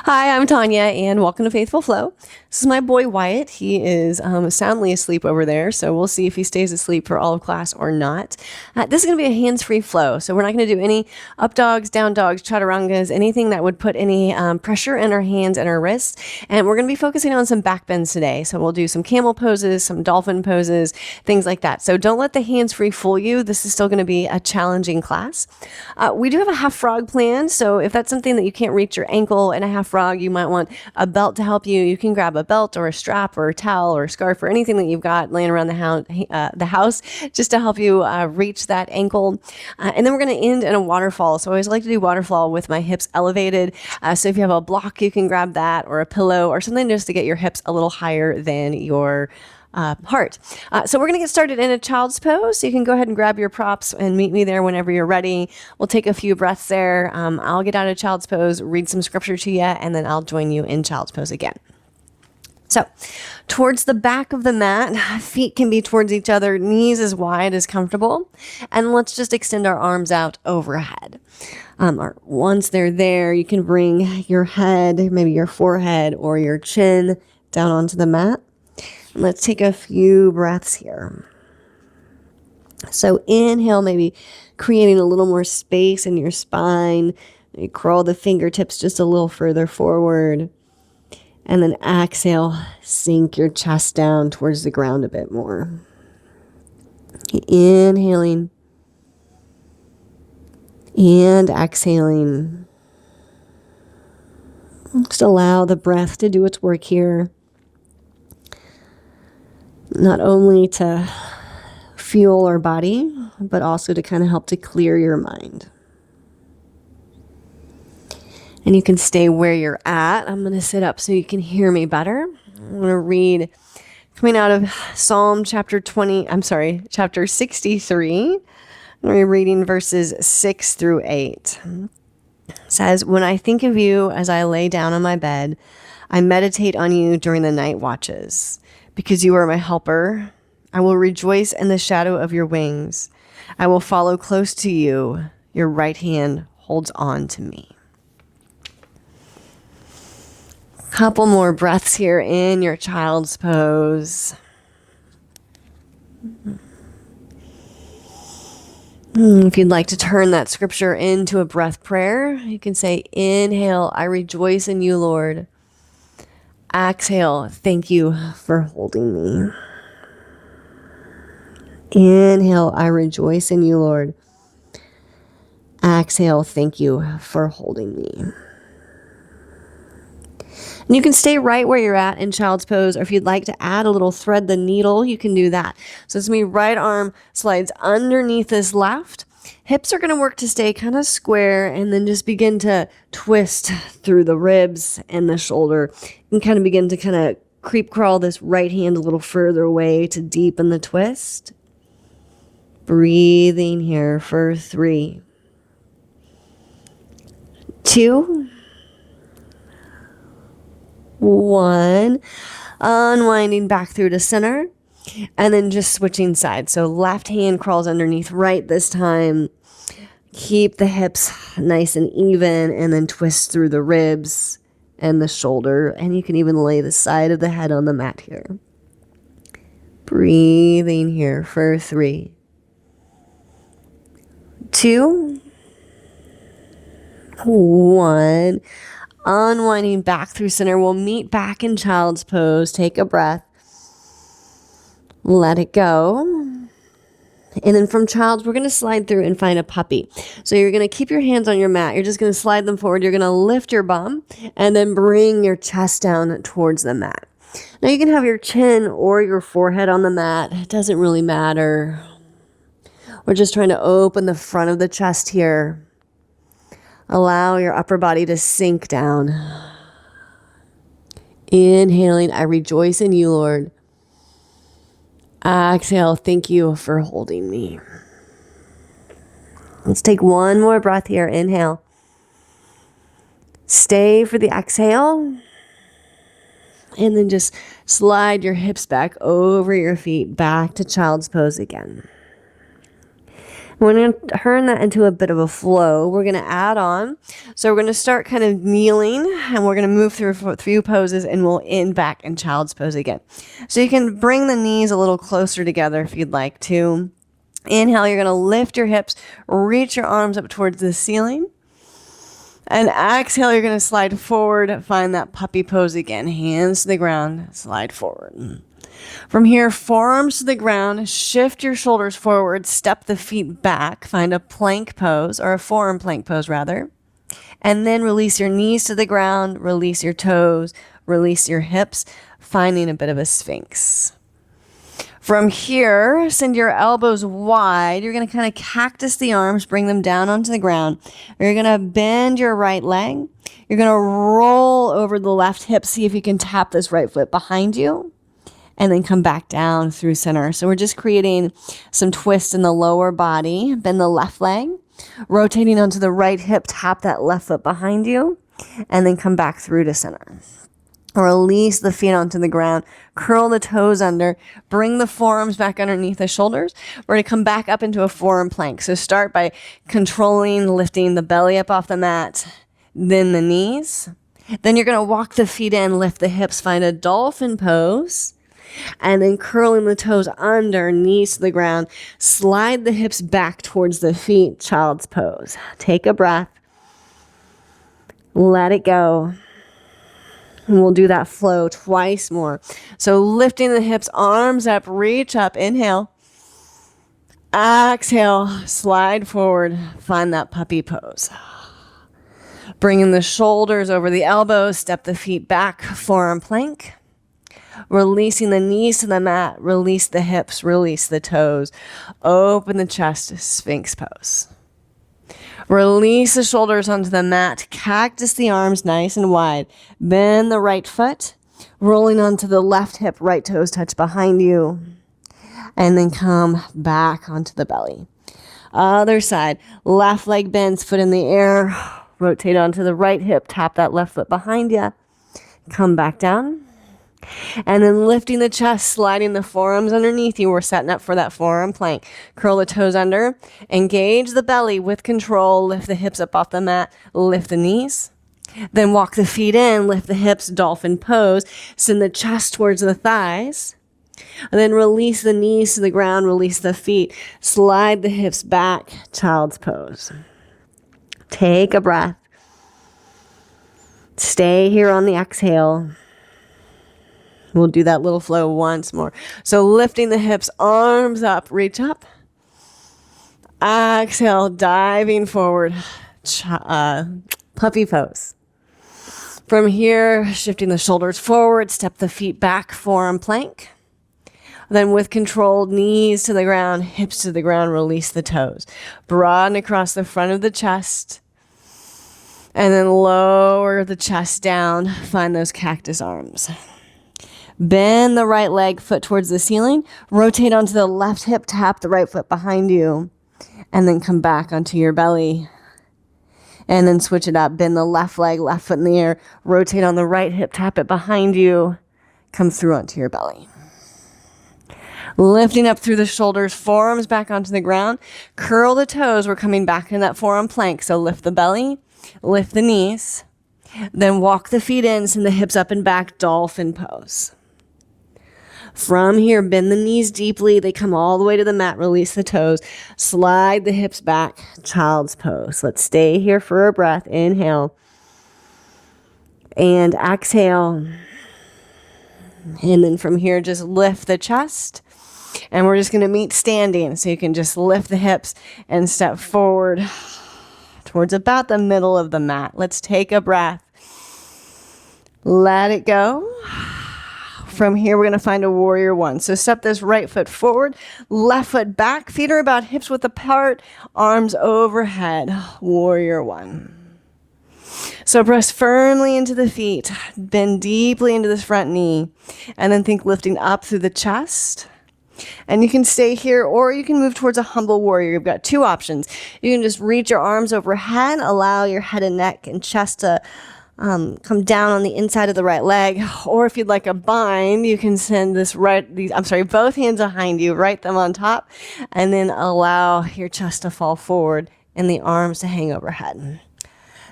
Hi, I'm Tanya, and welcome to Faithful Flow. This is my boy Wyatt. He is soundly asleep over there, so we'll see if he stays asleep for all of class or not. This is going to be a hands-free flow, so we're not going to do any up dogs, down dogs, chaturangas, anything that would put any pressure in our hands and our wrists. And we're going to be focusing on some back bends today. So we'll do some camel poses, some dolphin poses, things like that. So don't let the hands-free fool you. This is still going to be a challenging class. We do have a half frog planned, so if that's something that you can't reach your ankle in a half frog, you might want a belt to help you. You can grab a belt or a strap or a towel or a scarf or anything that you've got laying around the house just to help you reach that ankle. And then we're going to end in a waterfall. So I always like to do waterfall with my hips elevated. So if you have a block, you can grab that, or a pillow or something just to get your hips a little higher than your heart. So we're going to get started in a child's pose. So you can go ahead and grab your props and meet me there whenever you're ready. We'll take a few breaths there. I'll get out of child's pose, read some scripture to you, and then I'll join you in child's pose again. So towards the back of the mat, feet can be towards each other, knees as wide as comfortable. And let's just extend our arms out overhead. Once they're there, you can bring your head, maybe your forehead or your chin down onto the mat. Let's take a few breaths here. So inhale, maybe creating a little more space in your spine. Maybe curl the fingertips just a little further forward. And then exhale, sink your chest down towards the ground a bit more. Inhaling and exhaling. Just allow the breath to do its work here. Not only to fuel our body, but also to kind of help to clear your mind. And you can stay where you're at. I'm going to sit up so you can hear me better. I'm going to read coming out of chapter 63. I'm going to be reading verses 6 through 8. It says, "When I think of you as I lay down on my bed, I meditate on you during the night watches. Because you are my helper, I will rejoice in the shadow of your wings. I will follow close to you. Your right hand holds on to me." Couple more breaths here in your child's pose. If you'd like to turn that scripture into a breath prayer, you can say, inhale, I rejoice in you, Lord. Exhale, thank you for holding me. Inhale, I rejoice in you, Lord. Exhale, thank you for holding me. And you can stay right where you're at in child's pose, or if you'd like to add a little thread the needle, you can do that. So it's me, right arm slides underneath this left. Hips are going to work to stay kind of square, and then just begin to twist through the ribs and the shoulder. And kind of begin to kind of creep crawl this right hand a little further away to deepen the twist. Breathing here for 3, 2, 1. Unwinding back through to center. And then just switching sides. So left hand crawls underneath right this time. Keep the hips nice and even, and then twist through the ribs and the shoulder. And you can even lay the side of the head on the mat here. Breathing here for 3, 2, 1. Unwinding back through center. We'll meet back in child's pose. Take a breath. Let it go. And then from child's, we're going to slide through and find a puppy. So you're going to keep your hands on your mat. You're just going to slide them forward. You're going to lift your bum and then bring your chest down towards the mat. Now you can have your chin or your forehead on the mat. It doesn't really matter. We're just trying to open the front of the chest here. Allow your upper body to sink down. Inhaling, I rejoice in you, Lord. Exhale, thank you for holding me. Let's take one more breath here. Inhale. Stay for the exhale. And then just slide your hips back over your feet, back to child's pose again. We're going to turn that into a bit of a flow. We're going to add on. So we're going to start kind of kneeling, and we're going to move through a few poses, and we'll end back in child's pose again. So you can bring the knees a little closer together if you'd like to. Inhale, you're going to lift your hips, reach your arms up towards the ceiling. And exhale, you're going to slide forward, find that puppy pose again. Hands to the ground, slide forward. From here, forearms to the ground, shift your shoulders forward, step the feet back, find a plank pose, or a forearm plank pose rather. And then release your knees to the ground, release your toes, release your hips, finding a bit of a sphinx. From here, send your elbows wide. You're going to kind of cactus the arms, bring them down onto the ground. You're going to bend your right leg. You're going to roll over the left hip. See if you can tap this right foot behind you. And then come back down through center. So we're just creating some twist in the lower body. Bend the left leg. Rotating onto the right hip, tap that left foot behind you. And then come back through to center. Release the feet onto the ground. Curl the toes under. Bring the forearms back underneath the shoulders. We're going to come back up into a forearm plank. So start by controlling, lifting the belly up off the mat. Then the knees. Then you're going to walk the feet in, lift the hips, find a dolphin pose. And then curling the toes under, knees to the ground. Slide the hips back towards the feet, child's pose. Take a breath. Let it go. And we'll do that flow twice more. So lifting the hips, arms up, reach up, inhale. Exhale, slide forward, find that puppy pose. Bringing the shoulders over the elbows, step the feet back, forearm plank. Releasing the knees to the mat, release the hips, release the toes. Open the chest, sphinx pose. Release the shoulders onto the mat, cactus the arms nice and wide. Bend the right foot, rolling onto the left hip, right toes touch behind you. And then come back onto the belly. Other side, left leg bends, foot in the air. Rotate onto the right hip, tap that left foot behind you. Come back down. And then lifting the chest, sliding the forearms underneath you. We're setting up for that forearm plank. Curl the toes under. Engage the belly with control. Lift the hips up off the mat. Lift the knees. Then walk the feet in. Lift the hips, dolphin pose. Send the chest towards the thighs. And then release the knees to the ground. Release the feet. Slide the hips back. Child's pose. Take a breath. Stay here on the exhale. We'll do that little flow once more. So lifting the hips, arms up, reach up. Exhale, diving forward. Puppy pose. From here, shifting the shoulders forward, step the feet back, forearm plank. Then with control, knees to the ground, hips to the ground, release the toes. Broaden across the front of the chest. And then lower the chest down. Find those cactus arms. Bend the right leg, foot towards the ceiling. Rotate onto the left hip, tap the right foot behind you. And then come back onto your belly. And then switch it up. Bend the left leg, left foot in the air. Rotate on the right hip, tap it behind you. Come through onto your belly. Lifting up through the shoulders, forearms back onto the ground. Curl the toes. We're coming back in that forearm plank. So lift the belly, lift the knees. Then walk the feet in, send the hips up and back, dolphin pose. From here, bend the knees deeply. They come all the way to the mat. Release the toes. Slide the hips back. Child's pose. Let's stay here for a breath. Inhale. And exhale. And then from here, just lift the chest. And we're just going to meet standing. So you can just lift the hips and step forward towards about the middle of the mat. Let's take a breath. Let it go. From here, we're going to find a warrior one. So step this right foot forward, left foot back. Feet are about hips width apart, arms overhead. Warrior one. So press firmly into the feet. Bend deeply into this front knee. And then think lifting up through the chest. And you can stay here or you can move towards a humble warrior. You've got two options. You can just reach your arms overhead, allow your head and neck and chest to come down on the inside of the right leg, or if you'd like a bind, you can send both hands behind you, right thumb on top, and then allow your chest to fall forward and the arms to hang overhead.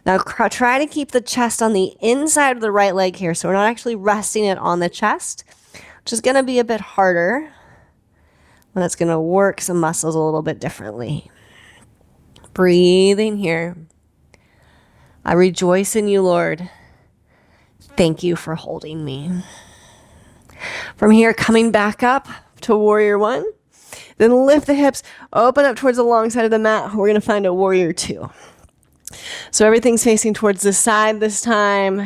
Now try to keep the chest on the inside of the right leg here, so we're not actually resting it on the chest, which is going to be a bit harder when it's going to work some muscles a little bit differently. Breathing here. I rejoice in you, Lord. Thank you for holding me. From here, coming back up to warrior one. Then lift the hips, open up towards the long side of the mat. We're going to find a warrior two. So everything's facing towards the side this time.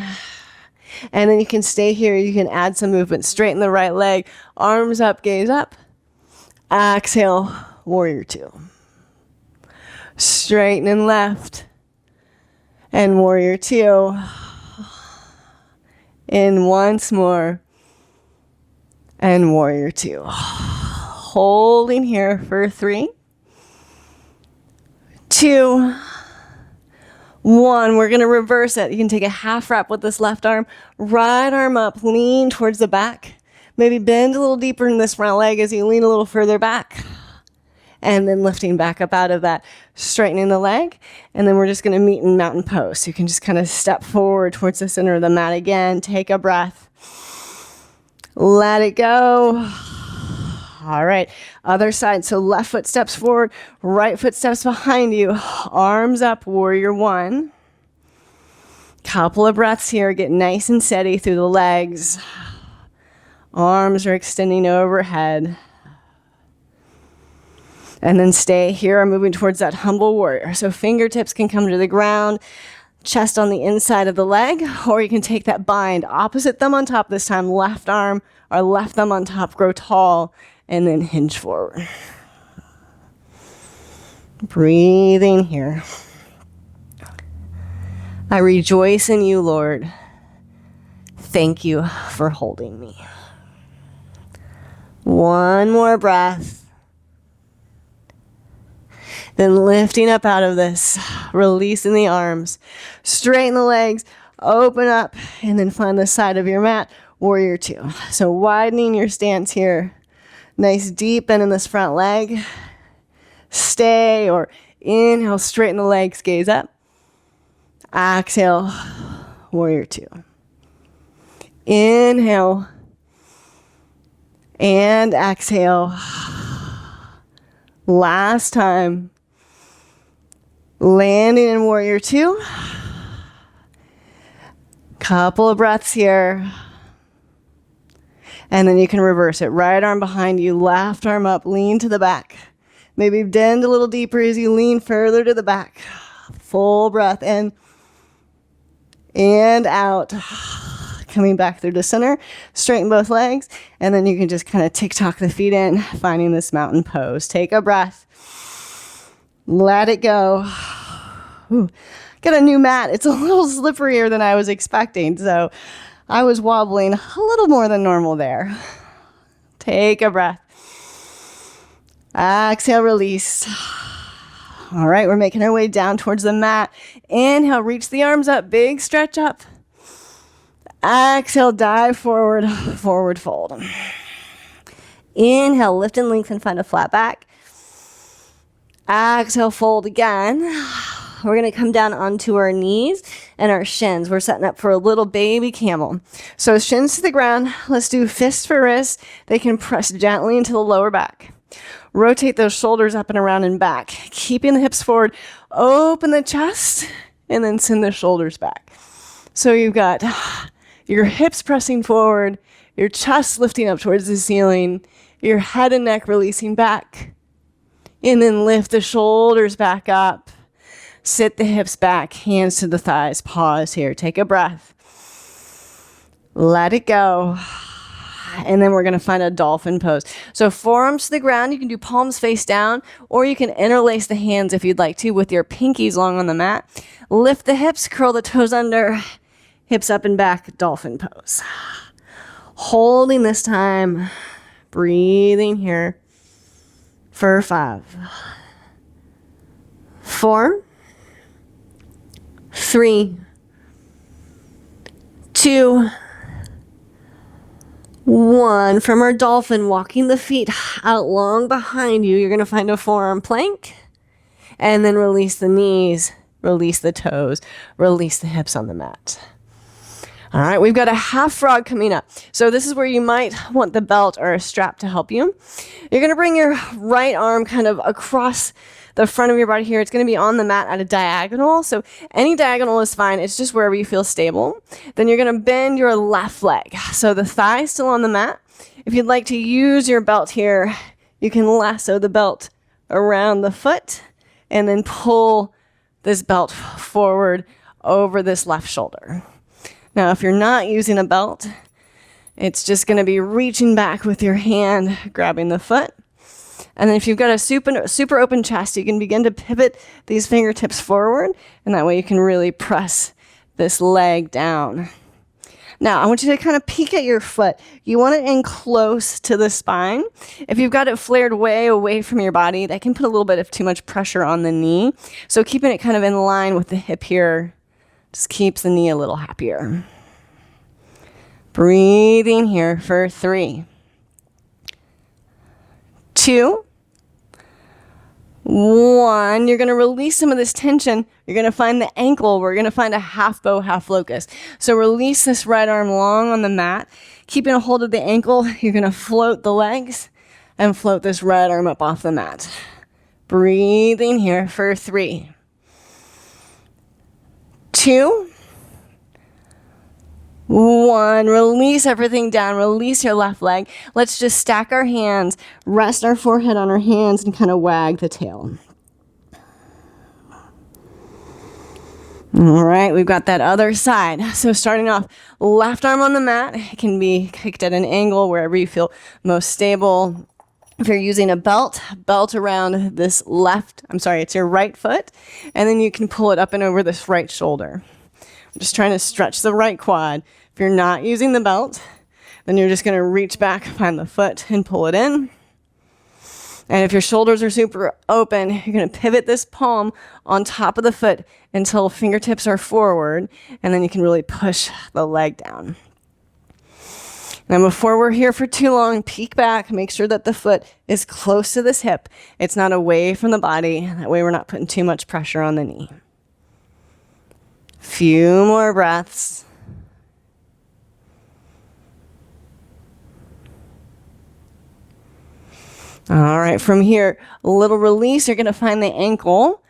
And then you can stay here. You can add some movement. Straighten the right leg. Arms up, gaze up. Exhale, warrior two. Straighten and left. And warrior two. And once more. And warrior two. Holding here for 3, 2, 1. We're going to reverse it. You can take a half rep with this left arm. Right arm up. Lean towards the back. Maybe bend a little deeper in this front leg as you lean a little further back. And then lifting back up out of that, straightening the leg. And then we're just going to meet in mountain pose. So you can just kind of step forward towards the center of the mat again. Take a breath. Let it go. All right. Other side. So left foot steps forward, right foot steps behind you. Arms up, warrior one. Couple of breaths here. Get nice and steady through the legs. Arms are extending overhead. And then stay here, moving towards that humble warrior. So fingertips can come to the ground, chest on the inside of the leg, or you can take that bind, opposite thumb on top this time, left arm or left thumb on top, grow tall, and then hinge forward. Breathing here. I rejoice in you, Lord. Thank you for holding me. One more breath. Then lifting up out of this, releasing the arms, straighten the legs, open up, and then find the side of your mat, warrior two. So widening your stance here. Nice deep bend in this front leg. Stay or inhale, straighten the legs, gaze up. Exhale, warrior two. Inhale and exhale. Last time. Landing in warrior two. Couple of breaths here. And then you can reverse it. Right arm behind you, left arm up, lean to the back. Maybe bend a little deeper as you lean further to the back. Full breath in and out. Coming back through the center. Straighten both legs. And then you can just kind of tick-tock the feet in, finding this mountain pose. Take a breath. Let it go. Ooh, got a new mat. It's a little slipperier than I was expecting, so I was wobbling a little more than normal there. Take a breath. Exhale, release. All right, we're making our way down towards the mat. Inhale, reach the arms up, big stretch up. Exhale, dive forward, forward fold. Inhale, lift and lengthen, find a flat back. Exhale, fold again. We're going to come down onto our knees and our shins. We're setting up for a little baby camel. So shins to the ground. Let's do fists for wrists. They can press gently into the lower back. Rotate those shoulders up and around and back. Keeping the hips forward. Open the chest and then send the shoulders back. So you've got your hips pressing forward, your chest lifting up towards the ceiling, your head and neck releasing back. And then lift the shoulders back up. Sit the hips back, hands to the thighs. Pause here. Take a breath. Let it go. And then we're going to find a dolphin pose. So forearms to the ground. You can do palms face down, or you can interlace the hands if you'd like to with your pinkies long on the mat. Lift the hips, curl the toes under, hips up and back, dolphin pose. Holding this time. Breathing here. For 5, 4, 3, 2, 1. From our dolphin, walking the feet out long behind you, you're going to find a forearm plank. And then release the knees, release the toes, release the hips on the mat. All right, we've got a half frog coming up. So this is where you might want the belt or a strap to help you. You're going to bring your right arm kind of across the front of your body here. It's going to be on the mat at a diagonal. So any diagonal is fine. It's just wherever you feel stable. Then you're going to bend your left leg. So the thigh is still on the mat. If you'd like to use your belt here, you can lasso the belt around the foot and then pull this belt forward over this left shoulder. Now, if you're not using a belt, it's just going to be reaching back with your hand, grabbing the foot. And then if you've got a super open chest, you can begin to pivot these fingertips forward, and that way you can really press this leg down. Now, I want you to kind of peek at your foot. You want it in close to the spine. If you've got it flared way away from your body, that can put a little bit of too much pressure on the knee. So keeping it kind of in line with the hip here just keeps the knee a little happier. Breathing here for 3, 2, 1. You're going to release some of this tension. You're going to find the ankle. We're going to find a half bow, half locust. So release this right arm long on the mat. Keeping a hold of the ankle, you're going to float the legs and float this right arm up off the mat. Breathing here for 3, 2, 1. Release everything down. Release your left leg. Let's just stack our hands, rest our forehead on our hands, and kind of wag the tail. All right, we've got that other side. So starting off, left arm on the mat. It can be kicked at an angle wherever you feel most stable. If you're using a belt around this it's your right foot, and then you can pull it up and over this right shoulder. I'm just trying to stretch the right quad. If you're not using the belt, then you're just going to reach back, find the foot, and pull it in. And if your shoulders are super open, you're going to pivot this palm on top of the foot until fingertips are forward, and then you can really push the leg down. Now, before we're here for too long, peek back, make sure that the foot is close to this hip. It's not away from the body. That way we're not putting too much pressure on the knee. Few more breaths. All right, from here, a little release. You're going to find the ankle.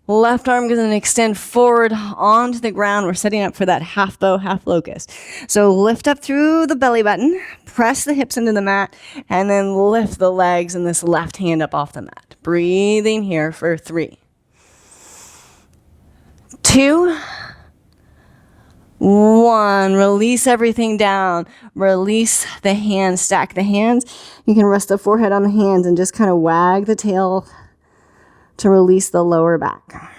Left arm is going to extend forward onto the ground. We're setting up for that half bow, half locust. So lift up through the belly button, press the hips into the mat, and then lift the legs and this left hand up off the mat. Breathing here for 3, 2, 1. Release everything down. Release the hands. Stack the hands. You can rest the forehead on the hands and just kind of wag the tail to release the lower back.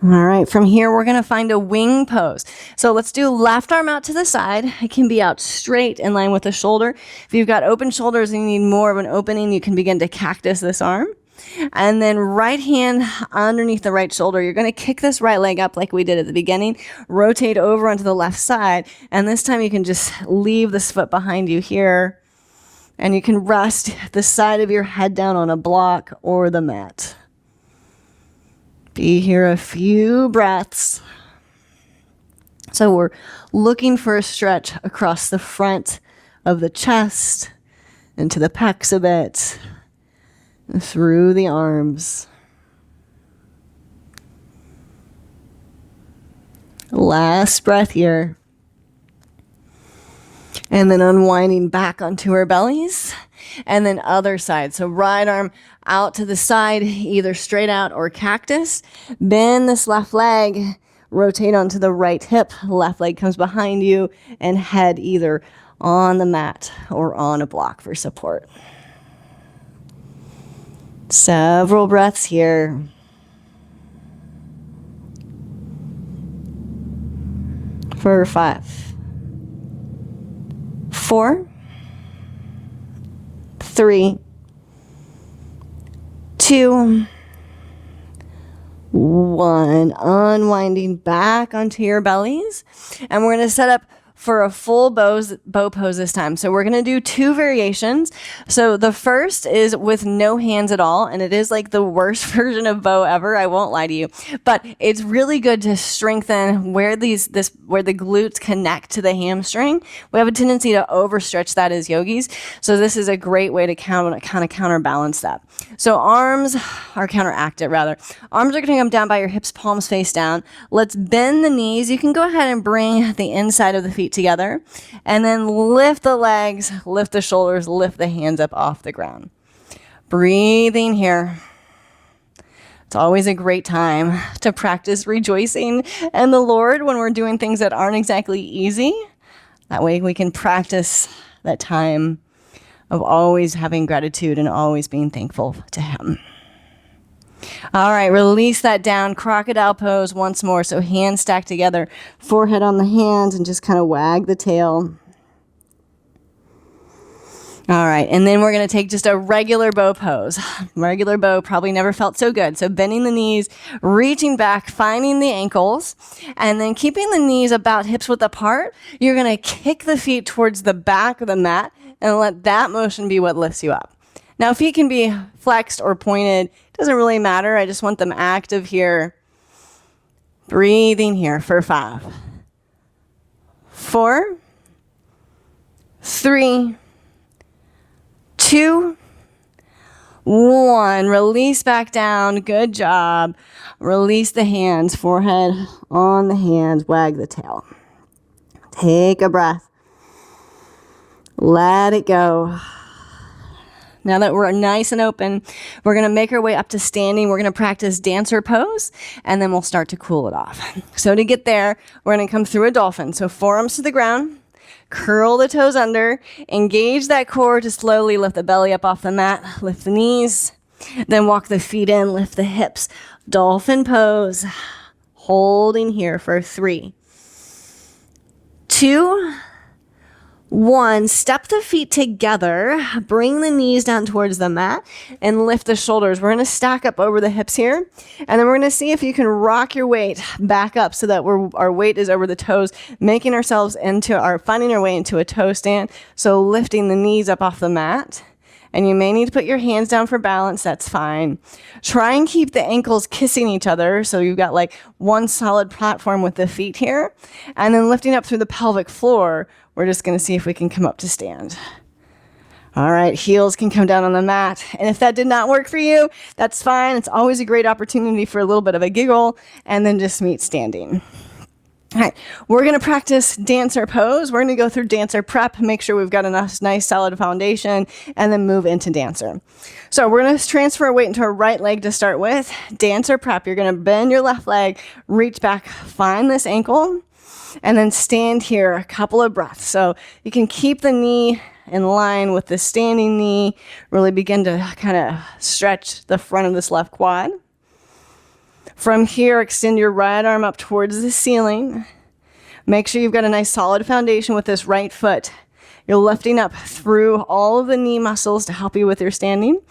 All right, from here, we're going to find a wing pose. So let's do left arm out to the side. It can be out straight in line with the shoulder. If you've got open shoulders and you need more of an opening, you can begin to cactus this arm. And then right hand underneath the right shoulder. You're going to kick this right leg up like we did at the beginning. Rotate over onto the left side. And this time you can just leave this foot behind you here. And you can rest the side of your head down on a block or the mat. Be here a few breaths. So we're looking for a stretch across the front of the chest, into the pecs a bit, through the arms. Last breath here. And then unwinding back onto our bellies. And then other side. So right arm out to the side, either straight out or cactus. Bend this left leg. Rotate onto the right hip. Left leg comes behind you. And head either on the mat or on a block for support. Several breaths here. For 5, 4, 3, 2, 1. Unwinding back onto your bellies. And we're going to set up for a full bow pose this time. So we're going to do 2 variations. So the first is with no hands at all, and it is like the worst version of bow ever, I won't lie to you. But it's really good to strengthen where the glutes connect to the hamstring. We have a tendency to overstretch that as yogis. So this is a great way to kind of counterbalance that. So arms are counteracted rather. Arms are going to come down by your hips, palms face down. Let's bend the knees. You can go ahead and bring the inside of the feet together, and then lift the legs, lift the shoulders, lift the hands up off the ground. Breathing here. It's always a great time to practice rejoicing in the Lord when we're doing things that aren't exactly easy. That way we can practice that time of always having gratitude and always being thankful to Him. All right, release that down. Crocodile pose once more. So hands stacked together, forehead on the hands, and just kind of wag the tail. All right, and then we're going to take just a regular bow pose. Regular bow probably never felt so good. So bending the knees, reaching back, finding the ankles, and then keeping the knees about hips width apart. You're going to kick the feet towards the back of the mat and let that motion be what lifts you up. Now, feet can be flexed or pointed. Doesn't really matter. I just want them active here. Breathing here for 5, 4, 3, 2, 1. Release back down. Good job. Release the hands. Forehead on the hands. Wag the tail. Take a breath. Let it go. Now that we're nice and open, we're going to make our way up to standing. We're going to practice dancer pose, and then we'll start to cool it off. So to get there, we're going to come through a dolphin. So forearms to the ground, curl the toes under, engage that core to slowly lift the belly up off the mat, lift the knees, then walk the feet in, lift the hips. Dolphin pose, holding here for 3, 2, 1, step the feet together, bring the knees down towards the mat, and lift the shoulders. We're going to stack up over the hips here, and then we're going to see if you can rock your weight back up so that our weight is over the toes, finding our way into a toe stand. So lifting the knees up off the mat. And you may need to put your hands down for balance. That's fine. Try and keep the ankles kissing each other. So you've got like one solid platform with the feet here. And then lifting up through the pelvic floor, we're just going to see if we can come up to stand. All right, heels can come down on the mat. And if that did not work for you, that's fine. It's always a great opportunity for a little bit of a giggle and then just meet standing. All right, we're going to practice dancer pose. We're going to go through dancer prep, make sure we've got a nice solid foundation, and then move into dancer. So we're going to transfer our weight into our right leg to start with. Dancer prep, you're going to bend your left leg, reach back, find this ankle, and then stand here a couple of breaths. So you can keep the knee in line with the standing knee, really begin to kind of stretch the front of this left quad. From here, extend your right arm up towards the ceiling. Make sure you've got a nice solid foundation with this right foot. You're lifting up through all of the knee muscles to help you with your standing.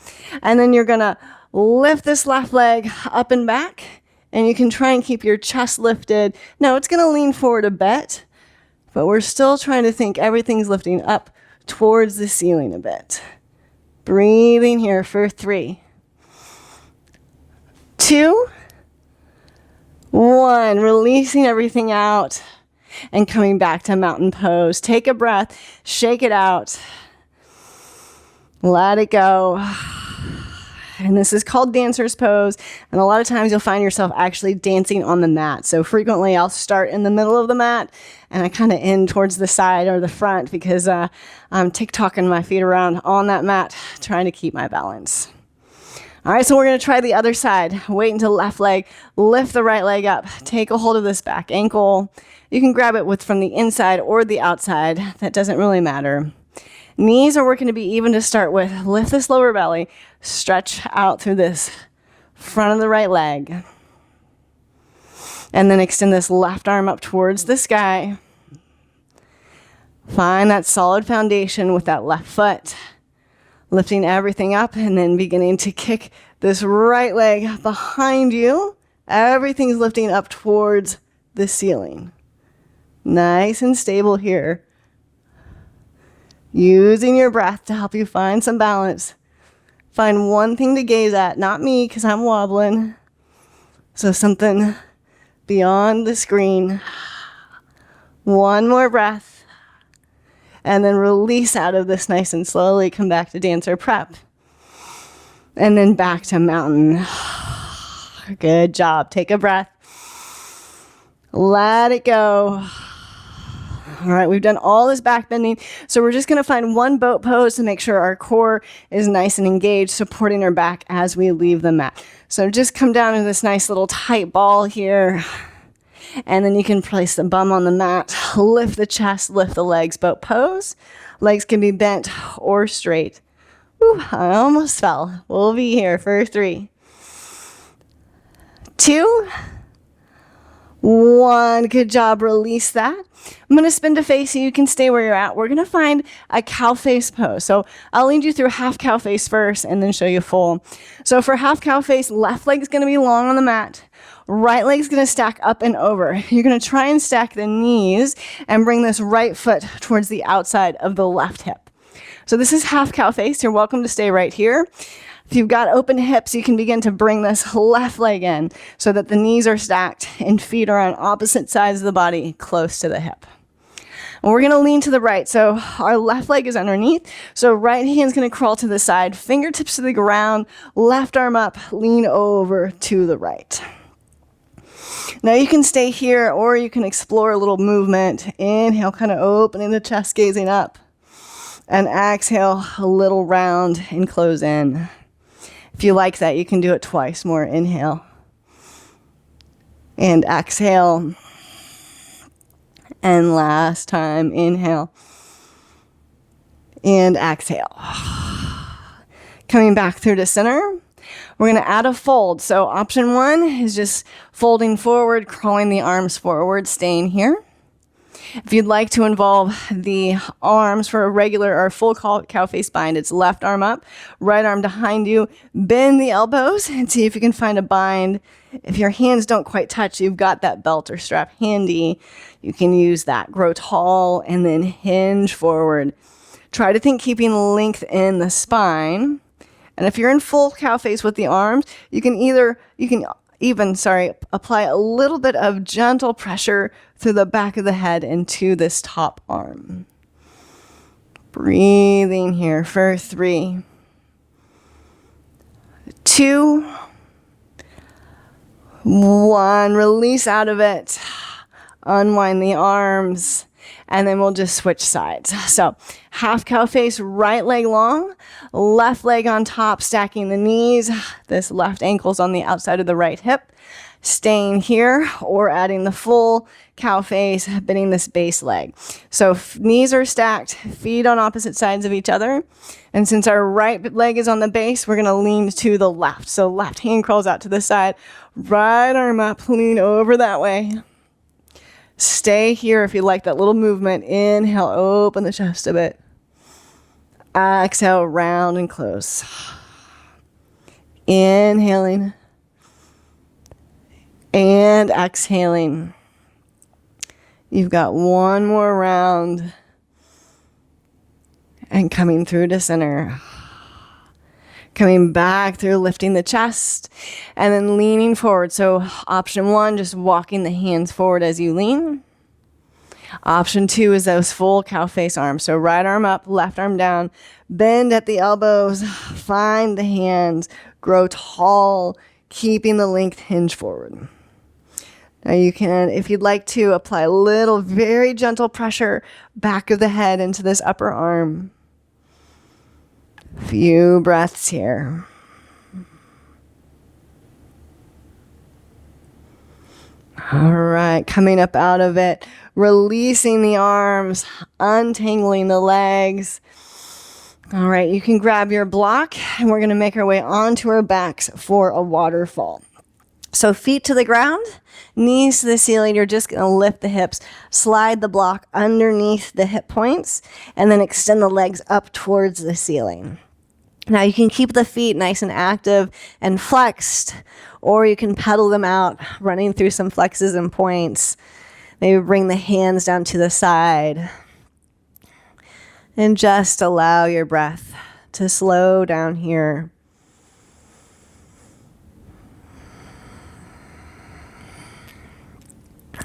And then you're going to lift this left leg up and back. And you can try and keep your chest lifted. Now, it's going to lean forward a bit, but we're still trying to think everything's lifting up towards the ceiling a bit. Breathing here for 3, 2, 1, releasing everything out and coming back to mountain pose. Take a breath, shake it out, let it go. And this is called dancer's pose. And a lot of times you'll find yourself actually dancing on the mat. So frequently I'll start in the middle of the mat and I kind of end towards the side or the front because I'm tick-tocking my feet around on that mat, trying to keep my balance. All right, so we're going to try the other side. Wait until left leg, lift the right leg up, take a hold of this back ankle. You can grab it from the inside or the outside. That doesn't really matter. Knees are working to be even to start with. Lift this lower belly, stretch out through this front of the right leg. And then extend this left arm up towards the sky. Find that solid foundation with that left foot. Lifting everything up and then beginning to kick this right leg behind you Everything's lifting up towards the ceiling. Nice and stable here. Using your breath to help you find some balance. Find one thing to gaze at, not me because I'm wobbling. So something beyond the screen. One more breath. And then release out of this nice and slowly. Come back to dancer prep. And then back to mountain. Good job. Take a breath. Let it go. All right, we've done all this back bending. So we're just going to find one boat pose to make sure our core is nice and engaged, supporting our back as we leave the mat. So just come down to this nice little tight ball here. And then you can place the bum on the mat, lift the chest, lift the legs, boat pose. Legs can be bent or straight. Whew, I almost fell. We'll be here for 3, 2, 1. Good job. Release that. I'm going to spin to face so you can stay where you're at. We're going to find a cow face pose. So I'll lead you through half cow face first and then show you full. So for half cow face, left leg is going to be long on the mat. Right leg's going to stack up and over. You're going to try and stack the knees and bring this right foot towards the outside of the left hip. So this is half cow face. You're welcome to stay right here. If you've got open hips, you can begin to bring this left leg in so that the knees are stacked and feet are on opposite sides of the body close to the hip. And we're going to lean to the right. So our left leg is underneath. So right hand's going to crawl to the side, fingertips to the ground, left arm up, lean over to the right. Now you can stay here or you can explore a little movement. Inhale, kind of opening the chest, gazing up. And exhale, a little round and close in. If you like that, you can do it twice more. Inhale. And exhale. And last time, inhale. And exhale. Coming back through to center. We're going to add a fold. So option 1 is just folding forward, crawling the arms forward, staying here. If you'd like to involve the arms for a regular or full cow face bind, it's left arm up, right arm behind you, bend the elbows and see if you can find a bind. If your hands don't quite touch, you've got that belt or strap handy. You can use that. Grow tall and then hinge forward. Try to think keeping length in the spine. And if you're in full cow face with the arms, you can even apply a little bit of gentle pressure through the back of the head into this top arm. Breathing here for 3, 2, 1. Release out of it. Unwind the arms. And then we'll just switch sides. So half cow face, right leg long, left leg on top, stacking the knees. This left ankle's on the outside of the right hip. Staying here or adding the full cow face, bending this base leg. So knees are stacked, feet on opposite sides of each other. And since our right leg is on the base, we're going to lean to the left. So left hand crawls out to the side, right arm up, lean over that way. Stay here if you like that little movement. Inhale, open the chest a bit. Exhale, round and close. Inhaling. And exhaling. You've got one more round. And coming through to center. Coming back through, lifting the chest, and then leaning forward. So option 1, just walking the hands forward as you lean. Option 2 is those full cow face arms. So right arm up, left arm down, bend at the elbows, find the hands, grow tall, keeping the length hinge forward. Now you can, if you'd like to, apply a little very gentle pressure back of the head into this upper arm. Few breaths here. All right, coming up out of it, releasing the arms, untangling the legs. All right, you can grab your block and we're going to make our way onto our backs for a waterfall. So feet to the ground, knees to the ceiling. You're just going to lift the hips, slide the block underneath the hip points, and then extend the legs up towards the ceiling. Now you can keep the feet nice and active and flexed, Or you can pedal them out, running through some flexes and points. Maybe bring the hands down to the side. And just allow your breath to slow down here.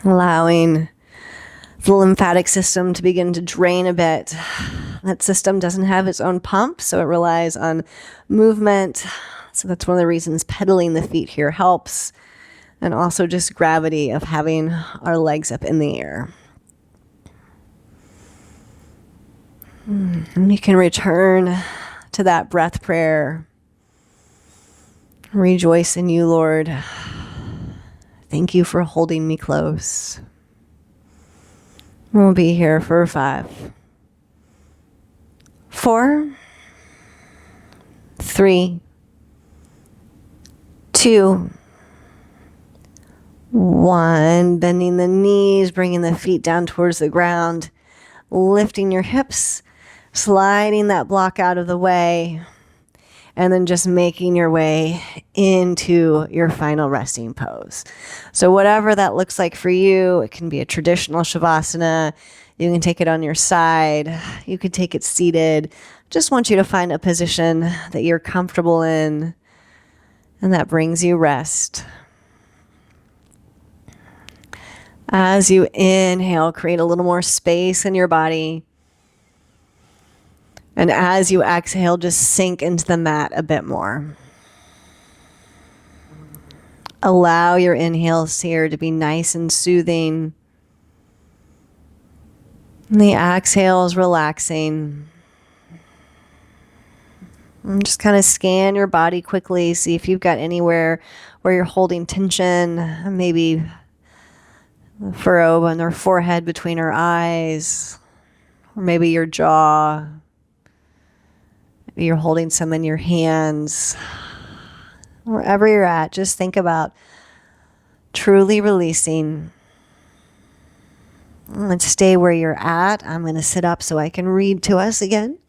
Allowing the lymphatic system to begin to drain a bit. That system doesn't have its own pump, so it relies on movement. So that's one of the reasons pedaling the feet here helps. And also just gravity of having our legs up in the air. And you can return to that breath prayer. Rejoice in you, Lord. Thank you for holding me close. We'll be here for 5, 4, 3, 2, 1. Bending the knees, bringing the feet down towards the ground, lifting your hips, sliding that block out of the way, and then just making your way into your final resting pose. So whatever that looks like for you, it can be a traditional Shavasana. You can take it on your side. You could take it seated. Just want you to find a position that you're comfortable in and that brings you rest. As you inhale, create a little more space in your body. And as you exhale, just sink into the mat a bit more. Allow your inhales here to be nice and soothing. And the exhales relaxing. And just kind of scan your body quickly. See if you've got anywhere where you're holding tension. Maybe the furrow on their forehead between her eyes. Or maybe your jaw. Maybe you're holding some in your hands. Wherever you're at, just think about truly releasing. And stay where you're at. I'm going to sit up so I can read to us again.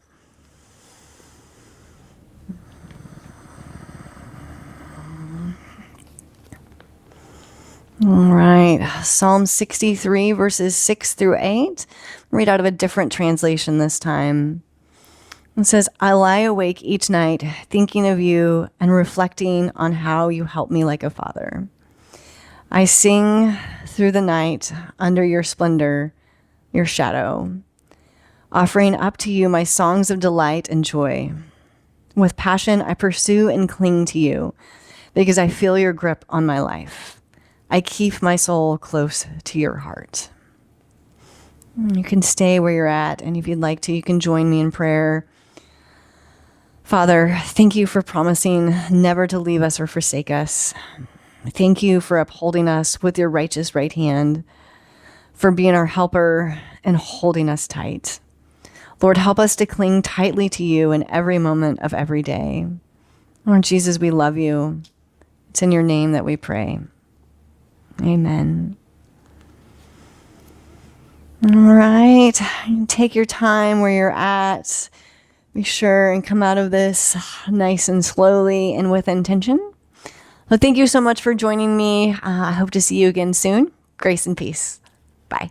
All right, Psalm 63, verses 6 through 8. Read out of a different translation this time. It says, I lie awake each night thinking of you and reflecting on how you help me like a father. I sing through the night under your splendor, your shadow, offering up to you my songs of delight and joy. With passion, I pursue and cling to you because I feel your grip on my life. I keep my soul close to your heart. You can stay where you're at, and if you'd like to, you can join me in prayer. Father, thank you for promising never to leave us or forsake us. Thank you for upholding us with your righteous right hand, for being our helper and holding us tight. Lord, help us to cling tightly to you in every moment of every day. Lord Jesus, we love you. It's in your name that we pray. Amen. All right. Take your time where you're at. Be sure and come out of this nice and slowly and with intention. Well, thank you so much for joining me. I hope to see you again soon. Grace and peace. Bye.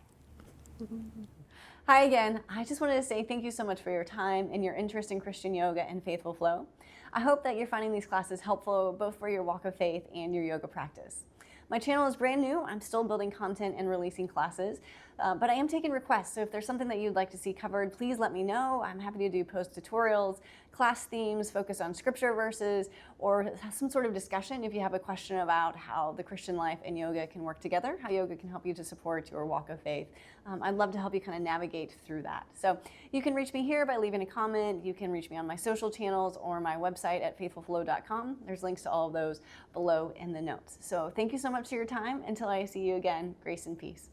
Hi again. I just wanted to say thank you so much for your time and your interest in Christian yoga and Faithful Flow. I hope that you're finding these classes helpful both for your walk of faith and your yoga practice. My channel is brand new. I'm still building content and releasing classes, but I am taking requests. So if there's something that you'd like to see covered, please let me know. I'm happy to do post tutorials, class themes, focus on scripture verses, or some sort of discussion if you have a question about how the Christian life and yoga can work together, how yoga can help you to support your walk of faith. I'd love to help you kind of navigate through that. So you can reach me here by leaving a comment. You can reach me on my social channels or my website at faithfulflow.com. There's links to all of those below in the notes. So thank you so much for your time. Until I see you again, grace and peace.